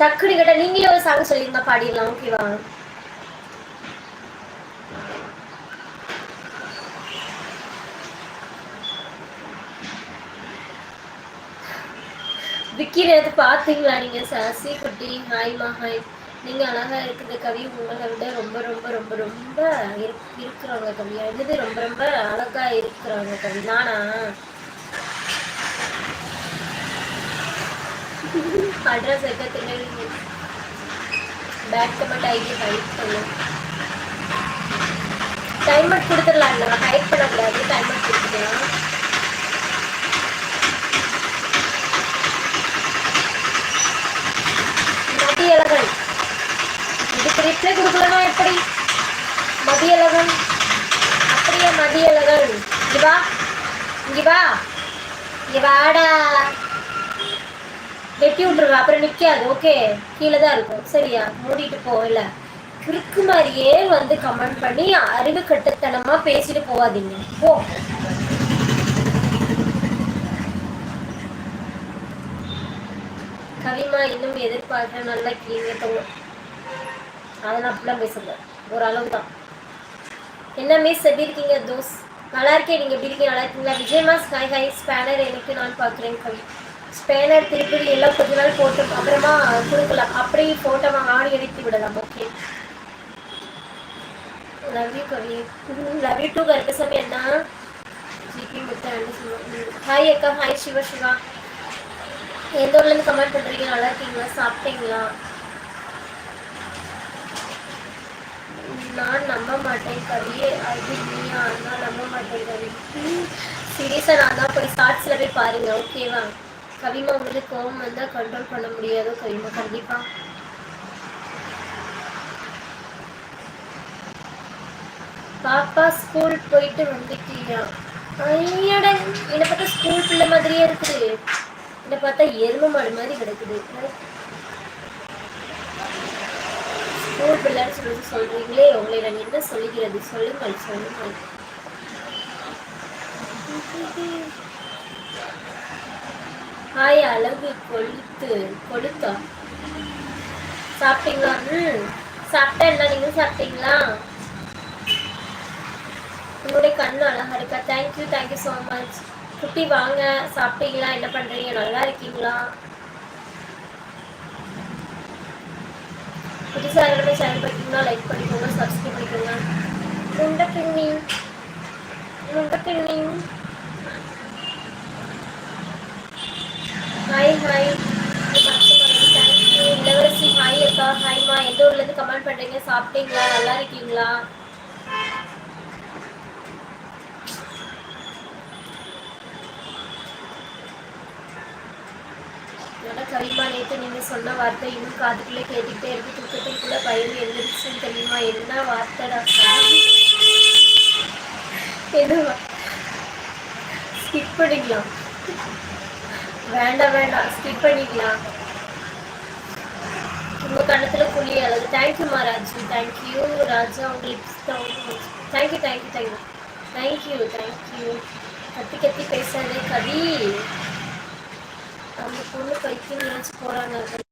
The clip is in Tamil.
டக்குனு கேட்டா நீங்களே ஒரு சாங் சொல்லிருந்தா பாடிடலாம். ஓகேவா? விக்கி நேத்து பாத்தீங்களா நீங்க? சசி குட்டி ஹாய்மா ஹாய். நீங்க அழகா இருக்குது கவி. உங்களை விட ரொம்ப ரொம்ப ரொம்ப ரொம்ப இருக்கிறாங்க கவி. என்னது ரொம்ப ரொம்ப அழகா இருக்கிறாங்க கவி? நானா? அட்ரஸ் எக்க Tirunelveli. Back comment ID hide பண்ணு. டைமர் கொடுத்துடலாம். இல்லை ஹைட் பண்ணக்கூடாது. டைமர் கொடுத்துக்கலாம். மதியழகன் இதுக்கு ரிப்ளை கொடுக்கலன்னா எப்படி? மதியழகன் அப்படியே மதியழகன் இங்க வா, இங்க வா, இங்க வாடா. வெட்டி விட்டுருவேன், அப்புறம் நிக்காது. ஓகே, கீழே தான் இருக்கும். சரியா? மூடிட்டு போகல. கிறுக்கு மாதிரியே வந்து கமெண்ட் பண்ணி அறிவு கட்டத்தனமா பேசிட்டு போவாதீங்க. போ. கவிமா இன்னும் எதிர்பார்க்க நல்லா கீழே தோணும். அதெல்லாம் அப்படிலாம் பேசுங்க, ஒரு அளவு தான். என்ன மிஸ் எப்படி இருக்கீங்க? தோஸ் நல்லா இருக்கேன். நீங்கள் எப்படி இருக்கீங்க? நல்லா இருக்கீங்களா? விஜயமா ஸ்கை ஹை. ஸ்பேனர் எனக்கு நான் பார்க்குறேன் கவி. ஸ்பேனர் திருப்பி எல்லாம் கொஞ்ச நாள் போட்டு அப்புறமா கொடுக்கலாம். அப்படி போட்டோமா ஆடி எடுத்து விடலாம். Okay, love you Kavi. Love you too கருக்க சமயம் என்ன ஜிபி முத்தம். ஹாய் அக்கா. ஹாய் சிவா. சிவா எந்த ஊர்லேருந்து கமெண்ட் பண்ணுறீங்க? நல்லா இருக்கீங்களா? சாப்பிட்டீங்களா? நான் நம்ப மாட்டேன் கவி. அது நீயா? நான் நம்ப மாட்டேன் கவி. சீரியஸாக நான் தான் போய் ஷார்ட்ஸில் போய் பாருங்க. ஓகேவா? கவிமா உங்களுக்கு கோவம் வந்தால் கண்ட்ரோல் பண்ண முடியாதோ கவிமா? கண்டிப்பா. பாப்பா ஸ்கூல் போயிட்டு வந்துட்டியா? ஐயட, என்னை பார்த்தா ஸ்கூல் பிள்ளை மாதிரியே இருக்குது. என்னை பார்த்தா எருமை மாடு மாதிரி கிடக்குது. ஸ்கூல் பிள்ளைன்னு சொல்லிட்டு சொல்றீங்களே, உங்களை நான் என்ன சொல்லுகிறது? சொல்லுங்கள் சொல்லுங்கள். ஹாய் அழகு கொளுத்தா. சாப்பிட்டீங்களா? சாப்பிட்டேன். என்ன நீங்களும் சாப்பிட்டீங்களா? உங்களுடைய கண்ணு அழகா இருக்கா. Thank you thank you so much. குட்டி வாங்க. சாப்பிட்டீங்களா? என்ன பண்றீங்க? நல்லா இருக்கீங்களா? புதுசாக எல்லாமே சேனல் பண்ணிக்கோங்க, லைக் பண்ணிக்கோங்க, சப்ஸ்கிரைப் பண்ணிக்கோங்க. முண்டக்கிண்ணி முண்டக்கிண்ணி. Hi hi. Thank you Ilavarasi. Hi அக்கா. ஹாய்மா. எந்த ஊர்லேருந்து கமெண்ட் பண்ணுறீங்க? சாப்பிட்டீங்களா? நல்லா இருக்கீங்களா? கவிமா நேற்று நீங்கள் சொன்ன வார்த்தை இன்னும் காதுக்குள்ளே கேட்டுக்கிட்டே இருக்கு. தூக்கத்தில் கூட பயிர் எழுந்துருச்சுன்னு தெரியுமா? என்ன வார்த்தைடா? என்ன ஸ்கிப் பண்ணிக்கலாம். வேண்டாம் வேண்டாம், ஸ்கிப் பண்ணிக்கலாம். உங்கள் கணத்தில் புள்ளி அழகு. தேங்க்யூ மகாராஜ். தேங்க்யூ ராஜா. உங்களுக்கு thank you thank you thank you thank you thank you. கத்தி கத்தி பேசாதே கவி. அந்த பொண்ணு பைத்தியம் நினைச்சு போறாங்க.